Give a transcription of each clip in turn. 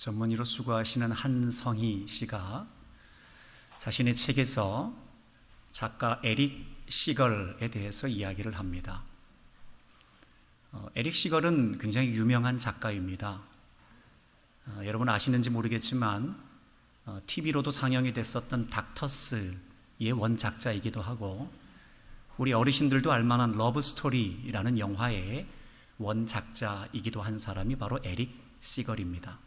전문의로 수고하시는 한성희 씨가 자신의 책에서 작가 에릭 시걸에 대해서 이야기를 합니다. 에릭 시걸은 굉장히 유명한 작가입니다. 여러분 아시는지 모르겠지만 TV로도 상영이 됐었던 닥터스의 원작자이기도 하고 우리 어르신들도 알만한 러브스토리라는 영화의 원작자이기도 한 사람이 바로 에릭 시걸입니다.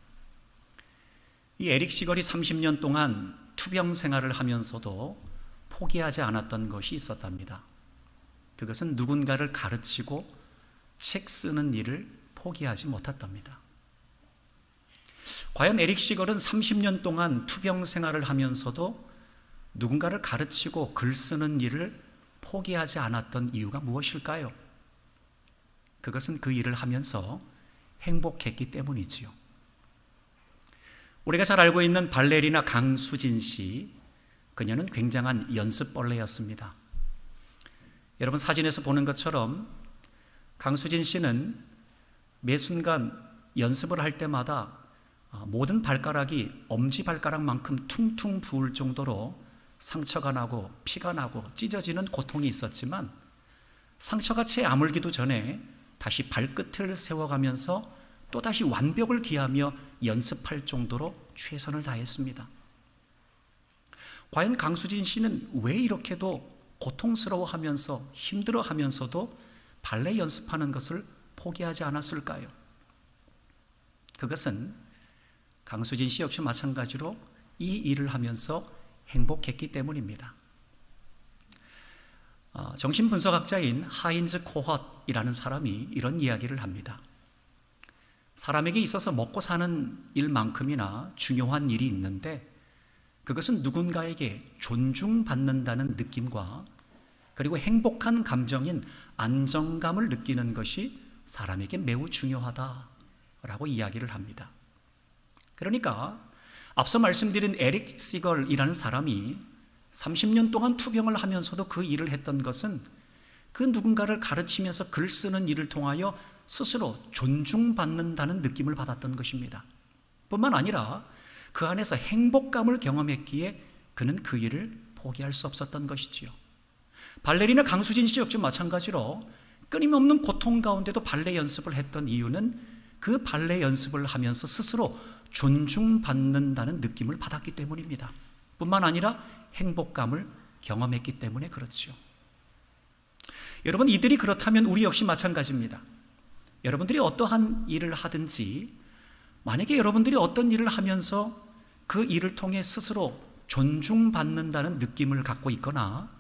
이 에릭 시걸이 30년 동안 투병 생활을 하면서도 포기하지 않았던 것이 있었답니다. 그것은 누군가를 가르치고 책 쓰는 일을 포기하지 못했답니다. 과연 에릭 시걸은 30년 동안 투병 생활을 하면서도 누군가를 가르치고 글 쓰는 일을 포기하지 않았던 이유가 무엇일까요? 그것은 그 일을 하면서 행복했기 때문이지요. 우리가 잘 알고 있는 발레리나 강수진 씨, 그녀는 굉장한 연습벌레였습니다. 여러분 사진에서 보는 것처럼 강수진 씨는 매 순간 연습을 할 때마다 모든 발가락이 엄지발가락만큼 퉁퉁 부을 정도로 상처가 나고 피가 나고 찢어지는 고통이 있었지만 상처가 채 아물기도 전에 다시 발끝을 세워가면서 또다시 완벽을 기하며 연습할 정도로 최선을 다했습니다. 과연 강수진 씨는 왜 이렇게도 고통스러워하면서 힘들어하면서도 발레 연습하는 것을 포기하지 않았을까요? 그것은 강수진 씨 역시 마찬가지로 이 일을 하면서 행복했기 때문입니다. 정신분석학자인 하인즈 코헛이라는 사람이 이런 이야기를 합니다. 사람에게 있어서 먹고 사는 일만큼이나 중요한 일이 있는데 그것은 누군가에게 존중받는다는 느낌과 그리고 행복한 감정인 안정감을 느끼는 것이 사람에게 매우 중요하다라고 이야기를 합니다. 그러니까 앞서 말씀드린 에릭 시걸이라는 사람이 30년 동안 투병을 하면서도 그 일을 했던 것은 그 누군가를 가르치면서 글 쓰는 일을 통하여 스스로 존중받는다는 느낌을 받았던 것입니다. 뿐만 아니라 그 안에서 행복감을 경험했기에 그는 그 일을 포기할 수 없었던 것이지요. 발레리나 강수진 씨 역시 마찬가지로 끊임없는 고통 가운데도 발레 연습을 했던 이유는 그 발레 연습을 하면서 스스로 존중받는다는 느낌을 받았기 때문입니다. 뿐만 아니라 행복감을 경험했기 때문에 그렇지요. 여러분 이들이 그렇다면 우리 역시 마찬가지입니다. 여러분들이 어떠한 일을 하든지 만약에 여러분들이 어떤 일을 하면서 그 일을 통해 스스로 존중받는다는 느낌을 갖고 있거나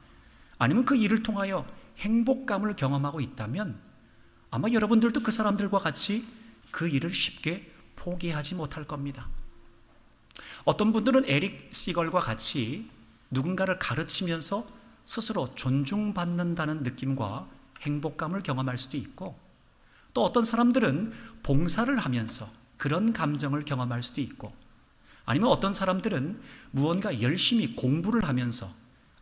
아니면 그 일을 통하여 행복감을 경험하고 있다면 아마 여러분들도 그 사람들과 같이 그 일을 쉽게 포기하지 못할 겁니다. 어떤 분들은 에릭 시걸과 같이 누군가를 가르치면서 스스로 존중받는다는 느낌과 행복감을 경험할 수도 있고 또 어떤 사람들은 봉사를 하면서 그런 감정을 경험할 수도 있고 아니면 어떤 사람들은 무언가 열심히 공부를 하면서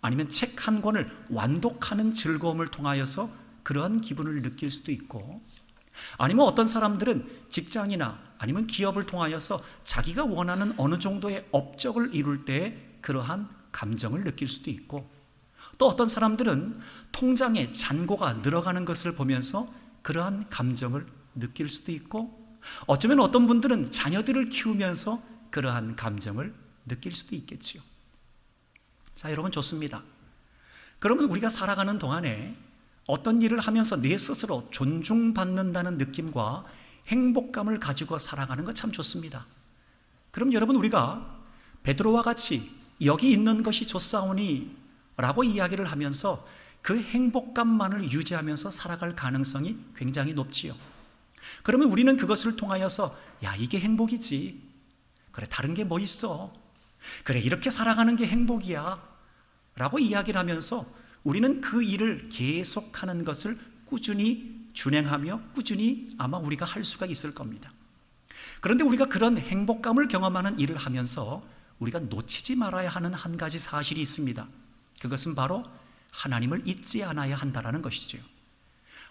아니면 책 한 권을 완독하는 즐거움을 통하여서 그러한 기분을 느낄 수도 있고 아니면 어떤 사람들은 직장이나 아니면 기업을 통하여서 자기가 원하는 어느 정도의 업적을 이룰 때 그러한 감정을 느낄 수도 있고 또 어떤 사람들은 통장에 잔고가 늘어가는 것을 보면서 그러한 감정을 느낄 수도 있고 어쩌면 어떤 분들은 자녀들을 키우면서 그러한 감정을 느낄 수도 있겠지요. 자, 여러분 좋습니다. 그러면 우리가 살아가는 동안에 어떤 일을 하면서 내 스스로 존중받는다는 느낌과 행복감을 가지고 살아가는 것 참 좋습니다. 그럼 여러분 우리가 베드로와 같이 여기 있는 것이 좋사오니 라고 이야기를 하면서 그 행복감만을 유지하면서 살아갈 가능성이 굉장히 높지요. 그러면 우리는 그것을 통하여서 야 이게 행복이지. 그래 다른 게 뭐 있어. 그래 이렇게 살아가는 게 행복이야 라고 이야기를 하면서 우리는 그 일을 계속하는 것을 꾸준히 준행하며 꾸준히 아마 우리가 할 수가 있을 겁니다. 그런데 우리가 그런 행복감을 경험하는 일을 하면서 우리가 놓치지 말아야 하는 한 가지 사실이 있습니다. 그것은 바로 하나님을 잊지 않아야 한다는 것이죠.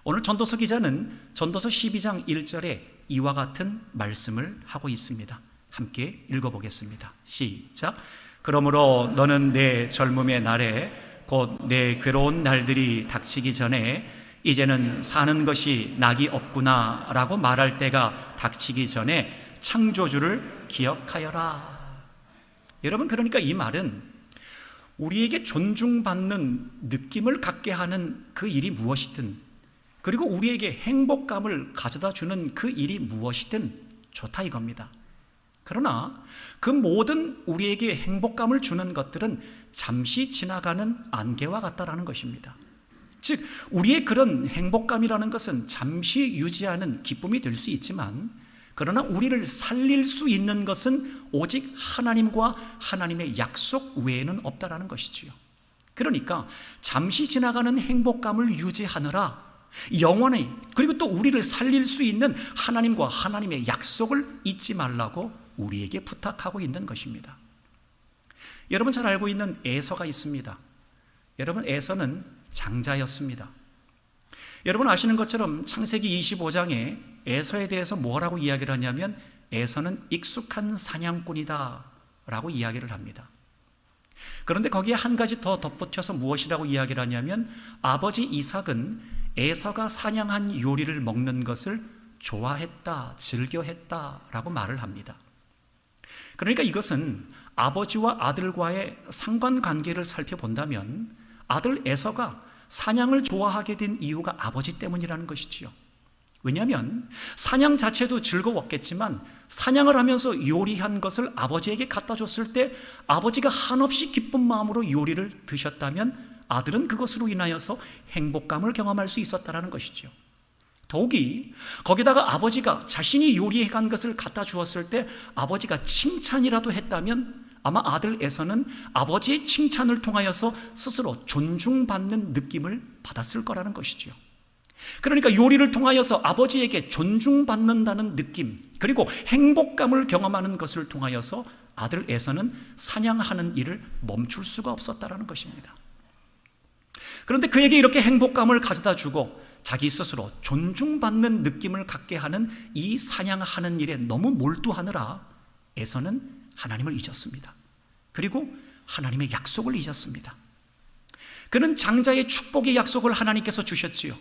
오늘 전도서 기자는 전도서 12장 1절에 이와 같은 말씀을 하고 있습니다. 함께 읽어보겠습니다. 시작. 그러므로 너는 내 젊음의 날에 곧 내 괴로운 날들이 닥치기 전에 이제는 사는 것이 낙이 없구나 라고 말할 때가 닥치기 전에 창조주를 기억하여라. 여러분, 그러니까 이 말은 우리에게 존중받는 느낌을 갖게 하는 그 일이 무엇이든, 그리고 우리에게 행복감을 가져다 주는 그 일이 무엇이든 좋다 이겁니다. 그러나 그 모든 우리에게 행복감을 주는 것들은 잠시 지나가는 안개와 같다라는 것입니다. 즉, 우리의 그런 행복감이라는 것은 잠시 유지하는 기쁨이 될 수 있지만, 그러나 우리를 살릴 수 있는 것은 오직 하나님과 하나님의 약속 외에는 없다라는 것이지요. 그러니까 잠시 지나가는 행복감을 유지하느라 영원히, 그리고 또 우리를 살릴 수 있는 하나님과 하나님의 약속을 잊지 말라고 우리에게 부탁하고 있는 것입니다. 여러분 잘 알고 있는 에서가 있습니다. 여러분, 에서는 장자였습니다. 여러분 아시는 것처럼 창세기 25장에 에서에 대해서 뭐라고 이야기를 하냐면, 에서는 익숙한 사냥꾼이다 라고 이야기를 합니다. 그런데 거기에 한 가지 더 덧붙여서 무엇이라고 이야기를 하냐면, 아버지 이삭은 에서가 사냥한 요리를 먹는 것을 좋아했다, 즐겨했다 라고 말을 합니다. 그러니까 이것은 아버지와 아들과의 상관관계를 살펴본다면 아들 에서가 사냥을 좋아하게 된 이유가 아버지 때문이라는 것이지요. 왜냐하면 사냥 자체도 즐거웠겠지만 사냥을 하면서 요리한 것을 아버지에게 갖다 줬을 때 아버지가 한없이 기쁜 마음으로 요리를 드셨다면 아들은 그것으로 인하여서 행복감을 경험할 수 있었다는 것이죠. 더욱이 거기다가 아버지가 자신이 요리해간 것을 갖다 주었을 때 아버지가 칭찬이라도 했다면 아마 아들 에서는 아버지의 칭찬을 통하여서 스스로 존중받는 느낌을 받았을 거라는 것이죠. 그러니까 요리를 통하여서 아버지에게 존중받는다는 느낌, 그리고 행복감을 경험하는 것을 통하여서 아들 에서는 사냥하는 일을 멈출 수가 없었다는 것입니다. 그런데 그에게 이렇게 행복감을 가져다 주고 자기 스스로 존중받는 느낌을 갖게 하는 이 사냥하는 일에 너무 몰두하느라 에서는 하나님을 잊었습니다. 그리고 하나님의 약속을 잊었습니다. 그는 장자의 축복의 약속을 하나님께서 주셨지요.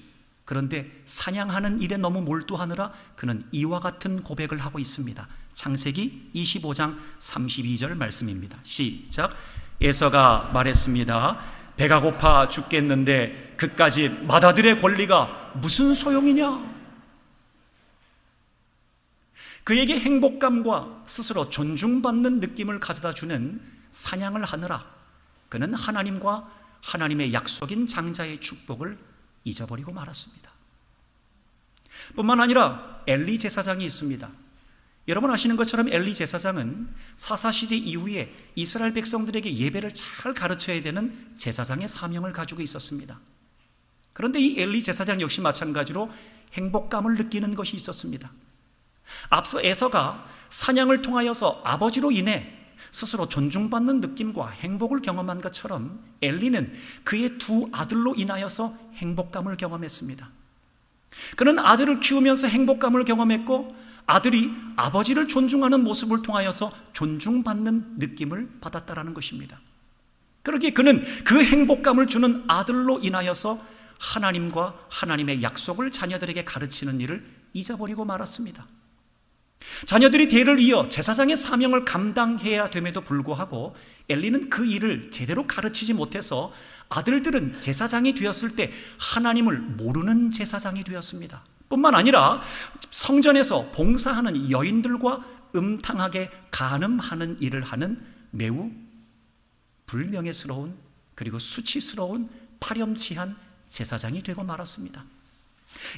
그런데 사냥하는 일에 너무 몰두하느라 그는 이와 같은 고백을 하고 있습니다. 창세기 25장 32절 말씀입니다. 시작. 에서가 말했습니다. 배가 고파 죽겠는데 그까지 맏아들의 권리가 무슨 소용이냐? 그에게 행복감과 스스로 존중받는 느낌을 가져다 주는 사냥을 하느라 그는 하나님과 하나님의 약속인 장자의 축복을 잊어버리고 말았습니다. 뿐만 아니라 엘리 제사장이 있습니다. 여러분 아시는 것처럼 엘리 제사장은 사사시대 이후에 이스라엘 백성들에게 예배를 잘 가르쳐야 되는 제사장의 사명을 가지고 있었습니다. 그런데 이 엘리 제사장 역시 마찬가지로 행복감을 느끼는 것이 있었습니다. 앞서 에서가 사냥을 통하여서 아버지로 인해 스스로 존중받는 느낌과 행복을 경험한 것처럼 엘리는 그의 두 아들로 인하여서 행복감을 경험했습니다. 그는 아들을 키우면서 행복감을 경험했고 아들이 아버지를 존중하는 모습을 통하여서 존중받는 느낌을 받았다라는 것입니다. 그러기에 그는 그 행복감을 주는 아들로 인하여서 하나님과 하나님의 약속을 자녀들에게 가르치는 일을 잊어버리고 말았습니다. 자녀들이 대를 이어 제사장의 사명을 감당해야 됨에도 불구하고 엘리는 그 일을 제대로 가르치지 못해서 아들들은 제사장이 되었을 때 하나님을 모르는 제사장이 되었습니다. 뿐만 아니라 성전에서 봉사하는 여인들과 음탕하게 간음하는 일을 하는 매우 불명예스러운 그리고 수치스러운 파렴치한 제사장이 되고 말았습니다.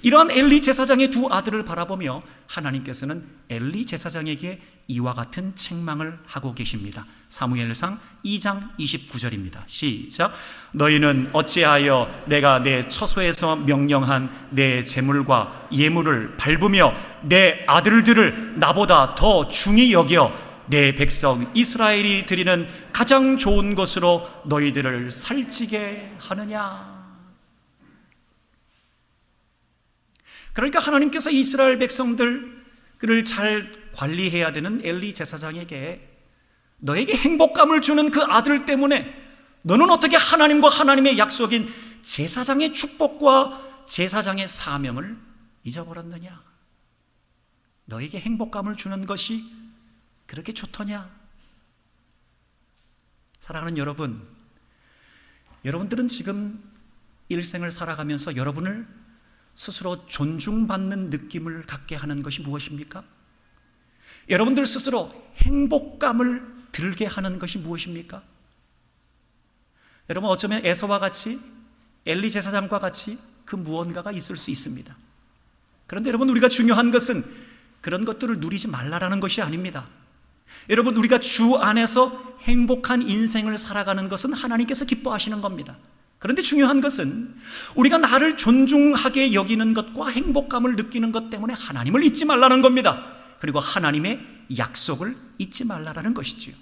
이러한 엘리 제사장의 두 아들을 바라보며 하나님께서는 엘리 제사장에게 이와 같은 책망을 하고 계십니다. 사무엘상 2장 29절입니다. 시작. 너희는 어찌하여 내가 내 처소에서 명령한 내 제물과 예물을 밟으며 내 아들들을 나보다 더 중히 여겨 내 백성 이스라엘이 드리는 가장 좋은 것으로 너희들을 살찌게 하느냐? 그러니까 하나님께서 이스라엘 백성들을 잘 관리해야 되는 엘리 제사장에게 너에게 행복감을 주는 그 아들 때문에 너는 어떻게 하나님과 하나님의 약속인 제사장의 축복과 제사장의 사명을 잊어버렸느냐? 너에게 행복감을 주는 것이 그렇게 좋더냐? 사랑하는 여러분, 여러분들은 지금 일생을 살아가면서 여러분을 스스로 존중받는 느낌을 갖게 하는 것이 무엇입니까? 여러분들 스스로 행복감을 들게 하는 것이 무엇입니까? 여러분, 어쩌면 에서와 같이, 엘리 제사장과 같이 그 무언가가 있을 수 있습니다. 그런데 여러분, 우리가 중요한 것은 그런 것들을 누리지 말라라는 것이 아닙니다. 여러분, 우리가 주 안에서 행복한 인생을 살아가는 것은 하나님께서 기뻐하시는 겁니다. 그런데 중요한 것은 우리가 나를 존중하게 여기는 것과 행복감을 느끼는 것 때문에 하나님을 잊지 말라는 겁니다. 그리고 하나님의 약속을 잊지 말라는 것이지요.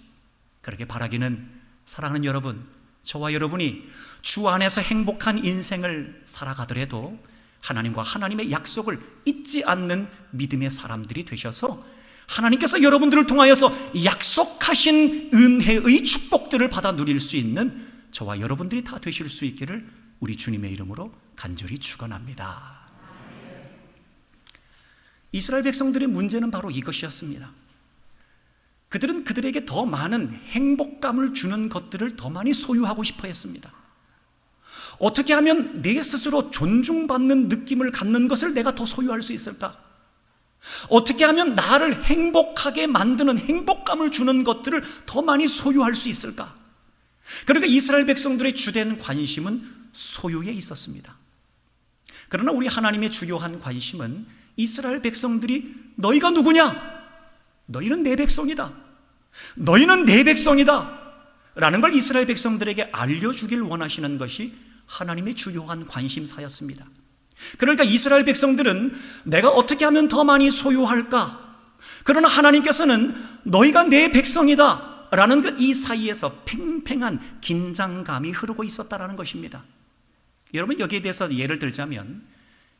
그렇게 바라기는, 사랑하는 여러분, 저와 여러분이 주 안에서 행복한 인생을 살아가더라도 하나님과 하나님의 약속을 잊지 않는 믿음의 사람들이 되셔서 하나님께서 여러분들을 통하여서 약속하신 은혜의 축복들을 받아 누릴 수 있는 저와 여러분들이 다 되실 수 있기를 우리 주님의 이름으로 간절히 축원합니다. 이스라엘 백성들의 문제는 바로 이것이었습니다. 그들은 그들에게 더 많은 행복감을 주는 것들을 더 많이 소유하고 싶어 했습니다. 어떻게 하면 내 스스로 존중받는 느낌을 갖는 것을 내가 더 소유할 수 있을까? 어떻게 하면 나를 행복하게 만드는 행복감을 주는 것들을 더 많이 소유할 수 있을까? 그러니까 이스라엘 백성들의 주된 관심은 소유에 있었습니다. 그러나 우리 하나님의 주요한 관심은 이스라엘 백성들이 너희가 누구냐? 너희는 내 백성이다. 너희는 내 백성이다. 라는 걸 이스라엘 백성들에게 알려주길 원하시는 것이 하나님의 주요한 관심사였습니다. 그러니까 이스라엘 백성들은 내가 어떻게 하면 더 많이 소유할까? 그러나 하나님께서는 너희가 내 백성이다 라는 것 이 사이에서 팽팽한 긴장감이 흐르고 있었다라는 것입니다. 여러분, 여기에 대해서 예를 들자면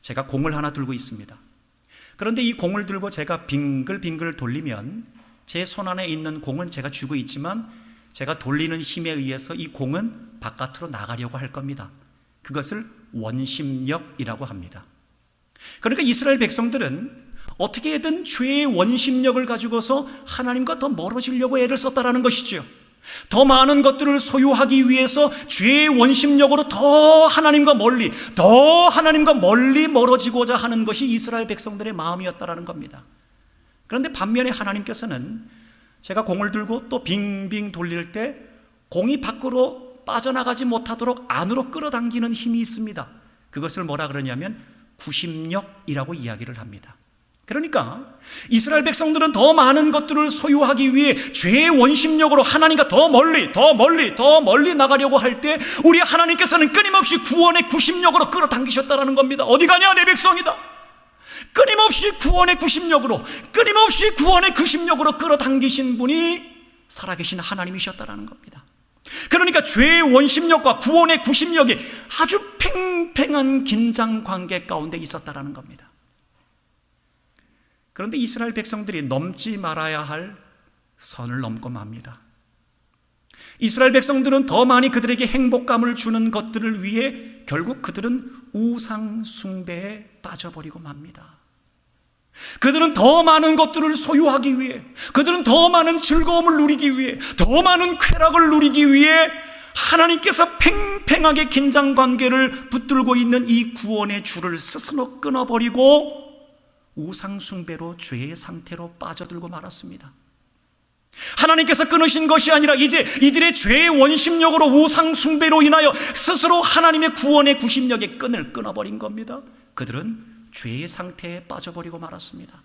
제가 공을 하나 들고 있습니다. 그런데 이 공을 들고 제가 빙글빙글 돌리면 제 손 안에 있는 공은 제가 쥐고 있지만 제가 돌리는 힘에 의해서 이 공은 바깥으로 나가려고 할 겁니다. 그것을 원심력이라고 합니다. 그러니까 이스라엘 백성들은 어떻게든 죄의 원심력을 가지고서 하나님과 더 멀어지려고 애를 썼다라는 것이죠. 더 많은 것들을 소유하기 위해서 죄의 원심력으로 더 하나님과 멀리 멀어지고자 하는 것이 이스라엘 백성들의 마음이었다라는 겁니다. 그런데 반면에 하나님께서는 제가 공을 들고 또 빙빙 돌릴 때 공이 밖으로 빠져나가지 못하도록 안으로 끌어당기는 힘이 있습니다. 그것을 뭐라 그러냐면 구심력이라고 이야기를 합니다. 그러니까 이스라엘 백성들은 더 많은 것들을 소유하기 위해 죄의 원심력으로 하나님과 더 멀리 나가려고 할 때 우리 하나님께서는 끊임없이 구원의 구심력으로 끌어당기셨다는 겁니다. 어디 가냐 내 백성이다. 끊임없이 구원의 구심력으로 끌어당기신 분이 살아계신 하나님이셨다는 겁니다. 그러니까 죄의 원심력과 구원의 구심력이 아주 팽팽한 긴장 관계 가운데 있었다는 겁니다. 그런데 이스라엘 백성들이 넘지 말아야 할 선을 넘고 맙니다. 이스라엘 백성들은 더 많이 그들에게 행복감을 주는 것들을 위해 결국 그들은 우상 숭배에 빠져버리고 맙니다. 그들은 더 많은 것들을 소유하기 위해, 그들은 더 많은 즐거움을 누리기 위해, 더 많은 쾌락을 누리기 위해 하나님께서 팽팽하게 긴장관계를 붙들고 있는 이 구원의 줄을 스스로 끊어버리고 우상숭배로 죄의 상태로 빠져들고 말았습니다. 하나님께서 끊으신 것이 아니라 이제 이들의 죄의 원심력으로 우상숭배로 인하여 스스로 하나님의 구원의 구심력의 끈을 끊어버린 겁니다. 그들은 죄의 상태에 빠져버리고 말았습니다.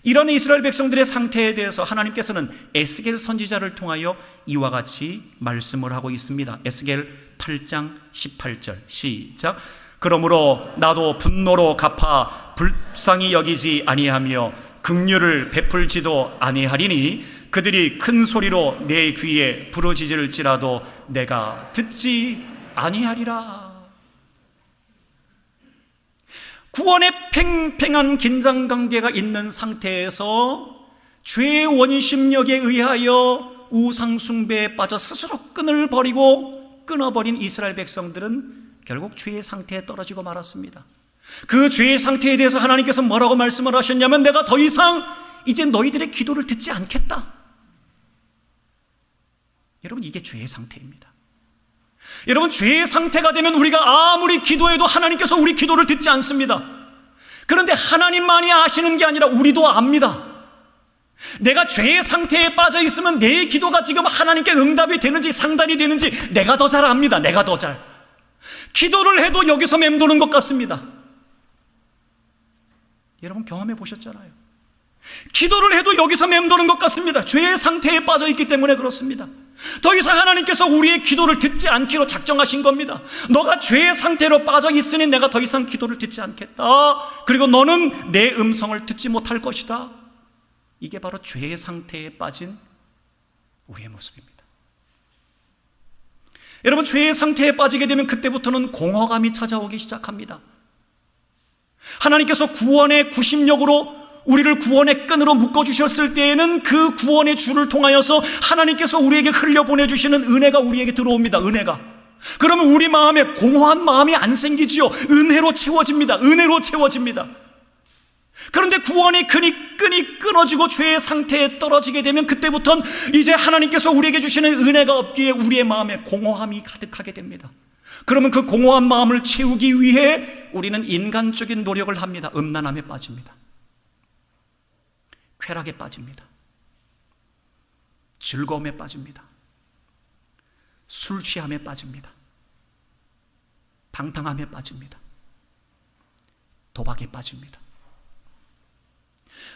이런 이스라엘 백성들의 상태에 대해서 하나님께서는 에스겔 선지자를 통하여 이와 같이 말씀을 하고 있습니다. 에스겔 8장 18절 시작. 그러므로 나도 분노로 갚아 불쌍히 여기지 아니하며 긍휼을 베풀지도 아니하리니 그들이 큰 소리로 내 귀에 부르짖을지라도 내가 듣지 아니하리라. 구원의 팽팽한 긴장관계가 있는 상태에서 죄의 원심력에 의하여 우상숭배에 빠져 스스로 끈을 버리고 끊어버린 이스라엘 백성들은 결국 죄의 상태에 떨어지고 말았습니다. 그 죄의 상태에 대해서 하나님께서 뭐라고 말씀을 하셨냐면, 내가 더 이상 이제 너희들의 기도를 듣지 않겠다. 여러분, 이게 죄의 상태입니다. 여러분, 죄의 상태가 되면 우리가 아무리 기도해도 하나님께서 우리 기도를 듣지 않습니다. 그런데 하나님만이 아시는 게 아니라 우리도 압니다. 내가 죄의 상태에 빠져 있으면 내 기도가 지금 하나님께 응답이 되는지 상달이 되는지 내가 더 잘 압니다. 내가 더 잘. 기도를 해도 여기서 맴도는 것 같습니다. 여러분, 경험해 보셨잖아요. 기도를 해도 여기서 맴도는 것 같습니다. 죄의 상태에 빠져 있기 때문에 그렇습니다. 더 이상 하나님께서 우리의 기도를 듣지 않기로 작정하신 겁니다. 너가 죄의 상태로 빠져 있으니 내가 더 이상 기도를 듣지 않겠다. 그리고 너는 내 음성을 듣지 못할 것이다. 이게 바로 죄의 상태에 빠진 우리의 모습입니다. 여러분, 죄의 상태에 빠지게 되면 그때부터는 공허감이 찾아오기 시작합니다. 하나님께서 구원의 구심력으로 우리를 구원의 끈으로 묶어주셨을 때에는 그 구원의 줄을 통하여서 하나님께서 우리에게 흘려보내주시는 은혜가 우리에게 들어옵니다. 은혜가. 그러면 우리 마음에 공허한 마음이 안 생기지요. 은혜로 채워집니다. 은혜로 채워집니다. 그런데 구원의 끈이 끊어지고 죄의 상태에 떨어지게 되면 그때부터는 이제 하나님께서 우리에게 주시는 은혜가 없기에 우리의 마음에 공허함이 가득하게 됩니다. 그러면 그 공허한 마음을 채우기 위해 우리는 인간적인 노력을 합니다. 음란함에 빠집니다. 쾌락에 빠집니다. 즐거움에 빠집니다. 술 취함에 빠집니다. 방탕함에 빠집니다. 도박에 빠집니다.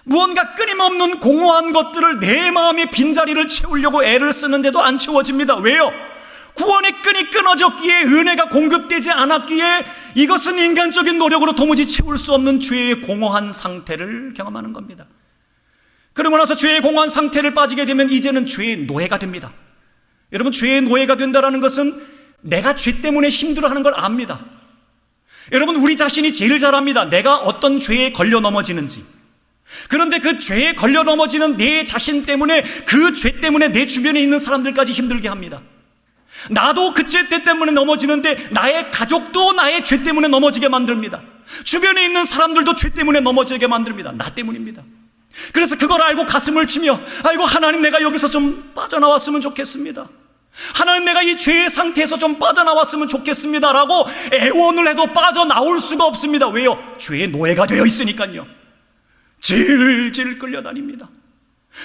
무언가 끊임없는 공허한 것들을 내 마음의 빈자리를 채우려고 애를 쓰는데도 안 채워집니다. 왜요? 구원의 끈이 끊어졌기에, 은혜가 공급되지 않았기에 이것은 인간적인 노력으로 도무지 채울 수 없는 죄의 공허한 상태를 경험하는 겁니다. 그러고 나서 죄의 공허한 상태를 빠지게 되면 이제는 죄의 노예가 됩니다. 여러분, 죄의 노예가 된다는 것은 내가 죄 때문에 힘들어하는 걸 압니다. 여러분, 우리 자신이 제일 잘 압니다. 내가 어떤 죄에 걸려 넘어지는지. 그런데 그 죄에 걸려 넘어지는 내 자신 때문에, 그 죄 때문에 내 주변에 있는 사람들까지 힘들게 합니다. 나도 그 죄 때문에 넘어지는데 나의 가족도 나의 죄 때문에 넘어지게 만듭니다. 주변에 있는 사람들도 죄 때문에 넘어지게 만듭니다. 나 때문입니다. 그래서 그걸 알고 가슴을 치며, 아이고 하나님, 내가 여기서 좀 빠져나왔으면 좋겠습니다. 하나님, 내가 이 죄의 상태에서 좀 빠져나왔으면 좋겠습니다 라고 애원을 해도 빠져나올 수가 없습니다. 왜요? 죄의 노예가 되어 있으니까요. 질질 끌려다닙니다.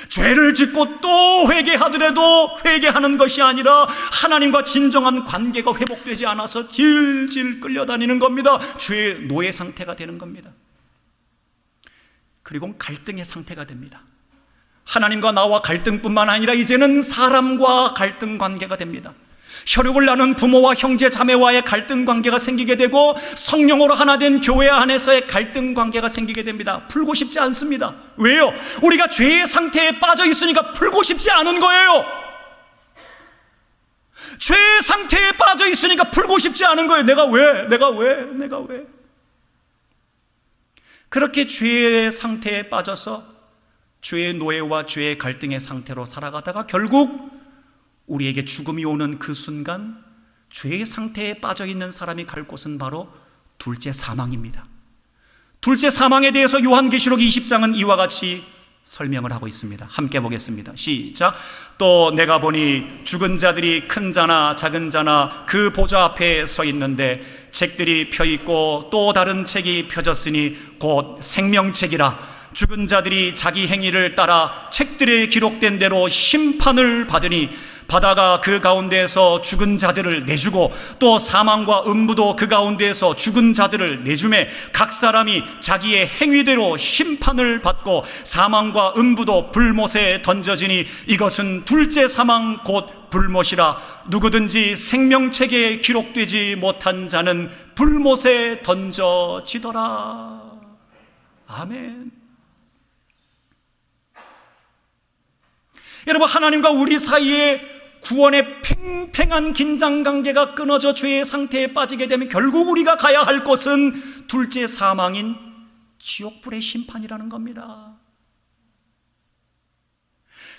죄를 짓고 또 회개하더라도 회개하는 것이 아니라 하나님과 진정한 관계가 회복되지 않아서 질질 끌려다니는 겁니다. 죄의 노예 상태가 되는 겁니다. 그리고 갈등의 상태가 됩니다. 하나님과 나와 갈등뿐만 아니라 이제는 사람과 갈등 관계가 됩니다. 혈육을 나눈 부모와 형제 자매와의 갈등 관계가 생기게 되고, 성령으로 하나 된 교회 안에서의 갈등 관계가 생기게 됩니다. 풀고 싶지 않습니다. 왜요? 우리가 죄의 상태에 빠져 있으니까 풀고 싶지 않은 거예요. 죄의 상태에 빠져 있으니까 풀고 싶지 않은 거예요. 내가 왜? 그렇게 죄의 상태에 빠져서 죄의 노예와 죄의 갈등의 상태로 살아가다가 결국 우리에게 죽음이 오는 그 순간, 죄의 상태에 빠져 있는 사람이 갈 곳은 바로 둘째 사망입니다. 둘째 사망에 대해서 요한계시록 20장은 이와 같이 설명을 하고 있습니다. 함께 보겠습니다. 시작. 또 내가 보니 죽은 자들이 큰 자나 작은 자나 그 보좌 앞에 서 있는데 책들이 펴 있고 또 다른 책이 펴졌으니 곧 생명책이라. 죽은 자들이 자기 행위를 따라 책들에 기록된 대로 심판을 받으니 바다가 그 가운데에서 죽은 자들을 내주고 또 사망과 음부도 그 가운데에서 죽은 자들을 내주매 각 사람이 자기의 행위대로 심판을 받고 사망과 음부도 불못에 던져지니 이것은 둘째 사망 곧 불못이라. 누구든지 생명책에 기록되지 못한 자는 불못에 던져지더라. 아멘. 여러분, 하나님과 우리 사이에 구원의 팽팽한 긴장관계가 끊어져 죄의 상태에 빠지게 되면 결국 우리가 가야 할 곳은 둘째 사망인 지옥불의 심판이라는 겁니다.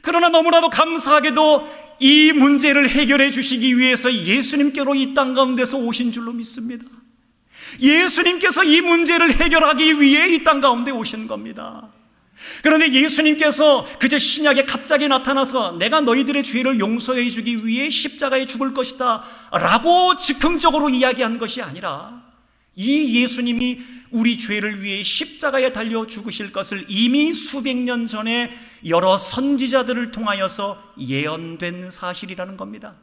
그러나 너무나도 감사하게도 이 문제를 해결해 주시기 위해서 예수님께로 이 땅 가운데서 오신 줄로 믿습니다. 예수님께서 이 문제를 해결하기 위해 이 땅 가운데 오신 겁니다. 그런데 예수님께서 그저 신약에 갑자기 나타나서 내가 너희들의 죄를 용서해 주기 위해 십자가에 죽을 것이다 라고 즉흥적으로 이야기한 것이 아니라, 이 예수님이 우리 죄를 위해 십자가에 달려 죽으실 것을 이미 수백 년 전에 여러 선지자들을 통하여서 예언된 사실이라는 겁니다.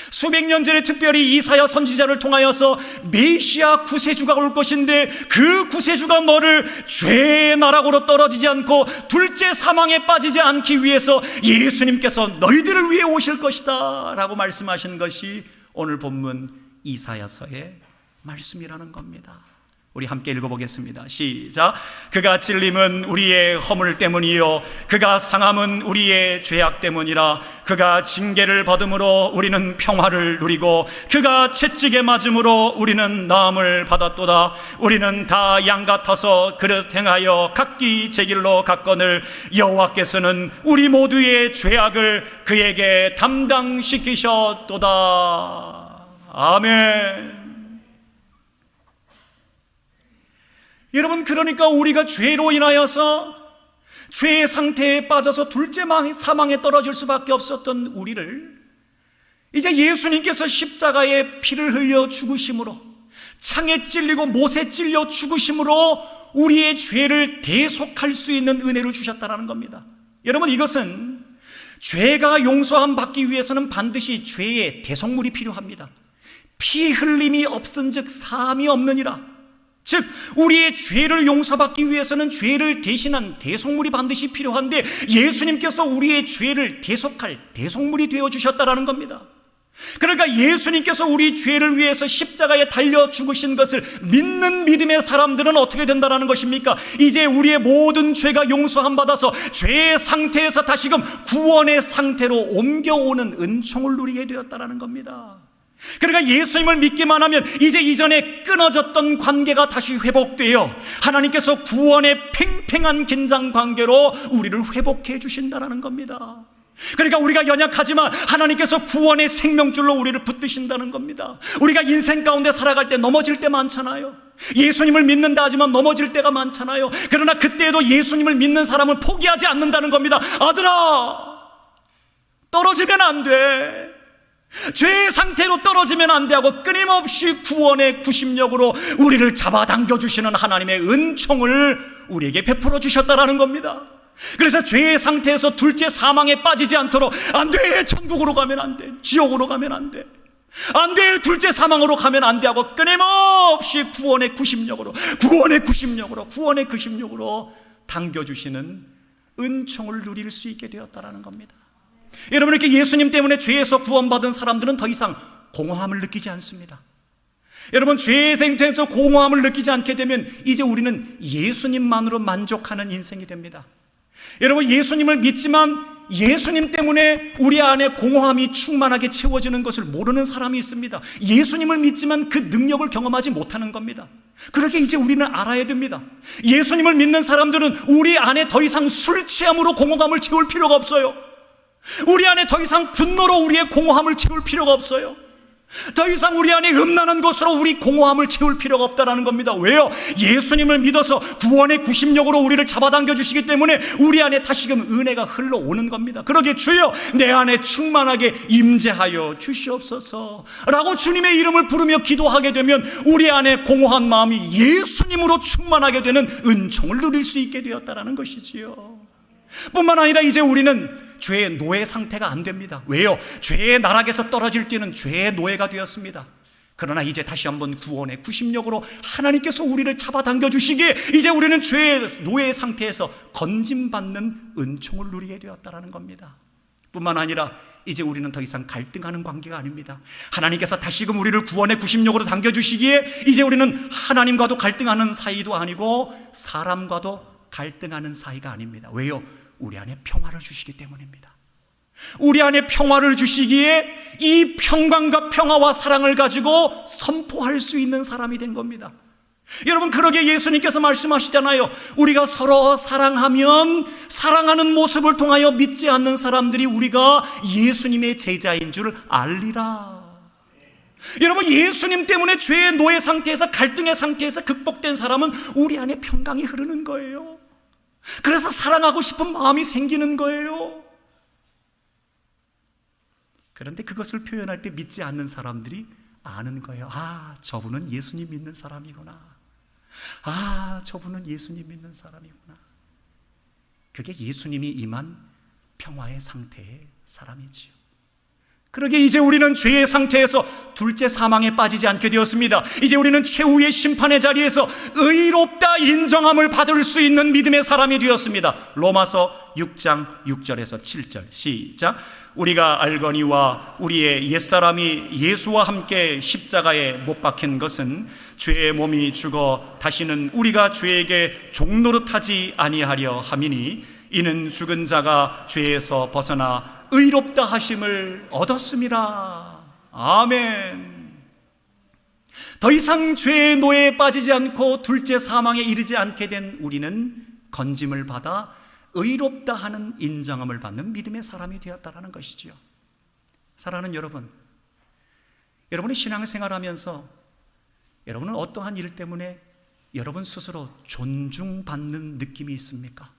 수백 년 전에 특별히 이사야 선지자를 통하여서 메시아 구세주가 올 것인데, 그 구세주가 너를 죄의 나락으로 떨어지지 않고 둘째 사망에 빠지지 않기 위해서 예수님께서 너희들을 위해 오실 것이다 라고 말씀하신 것이 오늘 본문 이사야서의 말씀이라는 겁니다. 우리 함께 읽어보겠습니다. 시작. 그가 찔림은 우리의 허물 때문이요 그가 상함은 우리의 죄악 때문이라. 그가 징계를 받음으로 우리는 평화를 누리고 그가 채찍에 맞음으로 우리는 나음을 받았도다. 우리는 다 양 같아서 그릇 행하여 각기 제 길로 갔거늘 여호와께서는 우리 모두의 죄악을 그에게 담당시키셨도다. 아멘. 여러분, 그러니까 우리가 죄로 인하여서 죄의 상태에 빠져서 둘째 사망에 떨어질 수밖에 없었던 우리를 이제 예수님께서 십자가에 피를 흘려 죽으심으로, 창에 찔리고 못에 찔려 죽으심으로 우리의 죄를 대속할 수 있는 은혜를 주셨다는 겁니다. 여러분, 이것은 죄가 용서함 받기 위해서는 반드시 죄의 대속물이 필요합니다. 피 흘림이 없은즉 사함이 없느니라. 즉 우리의 죄를 용서받기 위해서는 죄를 대신한 대속물이 반드시 필요한데, 예수님께서 우리의 죄를 대속할 대속물이 되어주셨다는 겁니다. 그러니까 예수님께서 우리 죄를 위해서 십자가에 달려 죽으신 것을 믿는 믿음의 사람들은 어떻게 된다는 것입니까? 이제 우리의 모든 죄가 용서함 받아서 죄의 상태에서 다시금 구원의 상태로 옮겨오는 은총을 누리게 되었다는 겁니다. 그러니까 예수님을 믿기만 하면 이제 이전에 끊어졌던 관계가 다시 회복되어 하나님께서 구원의 팽팽한 긴장 관계로 우리를 회복해 주신다는 겁니다. 그러니까 우리가 연약하지만 하나님께서 구원의 생명줄로 우리를 붙드신다는 겁니다. 우리가 인생 가운데 살아갈 때 넘어질 때 많잖아요. 예수님을 믿는다 하지만 넘어질 때가 많잖아요. 그러나 그때에도 예수님을 믿는 사람은 포기하지 않는다는 겁니다. 아들아, 떨어지면 안 돼. 죄의 상태로 떨어지면 안 돼 하고 끊임없이 구원의 구심력으로 우리를 잡아당겨 주시는 하나님의 은총을 우리에게 베풀어 주셨다라는 겁니다. 그래서 죄의 상태에서 둘째 사망에 빠지지 않도록, 안 돼, 천국으로 가면 안 돼, 지옥으로 가면 안 돼, 안 돼, 둘째 사망으로 가면 안 돼 하고 끊임없이 구원의 구심력으로 당겨주시는 은총을 누릴 수 있게 되었다라는 겁니다. 여러분, 이렇게 예수님 때문에 죄에서 구원받은 사람들은 더 이상 공허함을 느끼지 않습니다. 여러분, 죄의 상태에서 공허함을 느끼지 않게 되면 이제 우리는 예수님만으로 만족하는 인생이 됩니다. 여러분, 예수님을 믿지만 예수님 때문에 우리 안에 공허함이 충만하게 채워지는 것을 모르는 사람이 있습니다. 예수님을 믿지만 그 능력을 경험하지 못하는 겁니다. 그렇게 이제 우리는 알아야 됩니다. 예수님을 믿는 사람들은 우리 안에 더 이상 술 취함으로 공허감을 채울 필요가 없어요. 우리 안에 더 이상 분노로 우리의 공허함을 채울 필요가 없어요. 더 이상 우리 안에 음란한 것으로 우리 공허함을 채울 필요가 없다라는 겁니다. 왜요? 예수님을 믿어서 구원의 구심력으로 우리를 잡아당겨 주시기 때문에 우리 안에 다시금 은혜가 흘러오는 겁니다. 그러기에 주여 내 안에 충만하게 임재하여 주시옵소서 라고 주님의 이름을 부르며 기도하게 되면 우리 안에 공허한 마음이 예수님으로 충만하게 되는 은총을 누릴 수 있게 되었다라는 것이지요. 뿐만 아니라 이제 우리는 죄의 노예 상태가 안 됩니다. 왜요? 죄의 나락에서 떨어질 때는 죄의 노예가 되었습니다. 그러나 이제 다시 한번 구원의 구심력으로 하나님께서 우리를 잡아당겨 주시기에 이제 우리는 죄의 노예 상태에서 건짐받는 은총을 누리게 되었다는 겁니다. 뿐만 아니라 이제 우리는 더 이상 갈등하는 관계가 아닙니다. 하나님께서 다시금 우리를 구원의 구심력으로 당겨주시기에 이제 우리는 하나님과도 갈등하는 사이도 아니고 사람과도 갈등하는 사이가 아닙니다. 왜요? 우리 안에 평화를 주시기 때문입니다. 우리 안에 평화를 주시기에 이 평강과 평화와 사랑을 가지고 선포할 수 있는 사람이 된 겁니다. 여러분, 그러게 예수님께서 말씀하시잖아요. 우리가 서로 사랑하면 사랑하는 모습을 통하여 믿지 않는 사람들이 우리가 예수님의 제자인 줄 알리라. 여러분, 예수님 때문에 죄의 노예 상태에서, 갈등의 상태에서 극복된 사람은 우리 안에 평강이 흐르는 거예요. 그래서 사랑하고 싶은 마음이 생기는 거예요. 그런데 그것을 표현할 때 믿지 않는 사람들이 아는 거예요. 아, 저분은 예수님 믿는 사람이구나. 아, 저분은 예수님 믿는 사람이구나. 그게 예수님이 임한 평화의 상태의 사람이지요. 그러게 이제 우리는 죄의 상태에서 둘째 사망에 빠지지 않게 되었습니다. 이제 우리는 최후의 심판의 자리에서 의롭다 인정함을 받을 수 있는 믿음의 사람이 되었습니다. 로마서 6장 6절에서 7절 시작. 우리가 알거니와 우리의 옛사람이 예수와 함께 십자가에 못 박힌 것은 죄의 몸이 죽어 다시는 우리가 죄에게 종노릇하지 아니하려 함이니 이는 죽은 자가 죄에서 벗어나 의롭다 하심을 얻었음이라. 아멘. 더 이상 죄의 노예에 빠지지 않고 둘째 사망에 이르지 않게 된 우리는 건짐을 받아 의롭다 하는 인정함을 받는 믿음의 사람이 되었다는 것이지요. 사랑하는 여러분, 여러분이 신앙생활하면서 여러분은 어떠한 일 때문에 여러분 스스로 존중받는 느낌이 있습니까?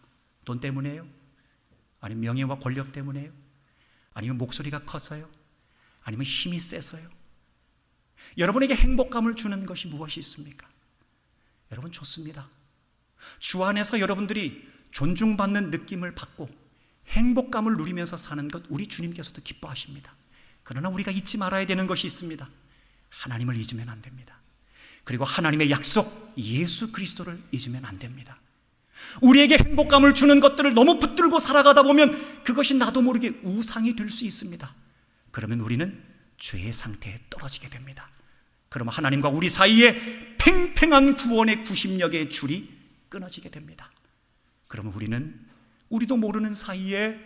돈 때문에요? 아니면 명예와 권력 때문에요? 아니면 목소리가 커서요? 아니면 힘이 세서요? 여러분에게 행복감을 주는 것이 무엇이 있습니까? 여러분, 좋습니다. 주 안에서 여러분들이 존중받는 느낌을 받고 행복감을 누리면서 사는 것, 우리 주님께서도 기뻐하십니다. 그러나 우리가 잊지 말아야 되는 것이 있습니다. 하나님을 잊으면 안 됩니다. 그리고 하나님의 약속 예수 그리스도를 잊으면 안 됩니다. 우리에게 행복감을 주는 것들을 너무 붙들고 살아가다 보면 그것이 나도 모르게 우상이 될 수 있습니다. 그러면 우리는 죄의 상태에 떨어지게 됩니다. 그러면 하나님과 우리 사이에 팽팽한 구원의 구심력의 줄이 끊어지게 됩니다. 그러면 우리도 모르는 사이에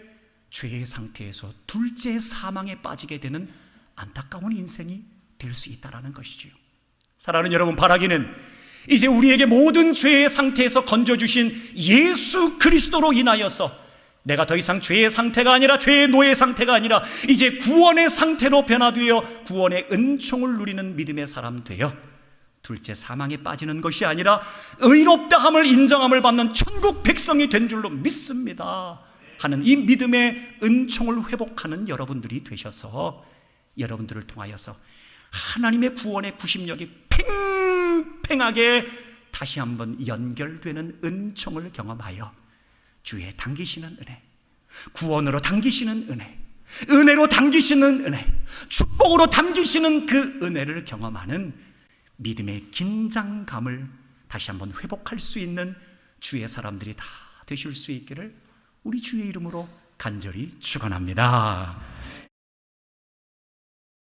죄의 상태에서 둘째 사망에 빠지게 되는 안타까운 인생이 될 수 있다는 것이지요. 사랑하는 여러분, 바라기는 이제 우리에게 모든 죄의 상태에서 건져주신 예수 그리스도로 인하여서 내가 더 이상 죄의 상태가 아니라 죄의 노예 상태가 아니라 이제 구원의 상태로 변화되어 구원의 은총을 누리는 믿음의 사람 되어 둘째 사망에 빠지는 것이 아니라 의롭다함을 인정함을 받는 천국 백성이 된 줄로 믿습니다 하는 이 믿음의 은총을 회복하는 여러분들이 되셔서 여러분들을 통하여서 하나님의 구원의 구심력이 팽팽하게 다시 한번 연결되는 은총을 경험하여 주의 당기시는 은혜, 구원으로 당기시는 은혜, 은혜로 당기시는 은혜, 축복으로 당기시는 그 은혜를 경험하는 믿음의 긴장감을 다시 한번 회복할 수 있는 주의 사람들이 다 되실 수 있기를 우리 주의 이름으로 간절히 축원합니다.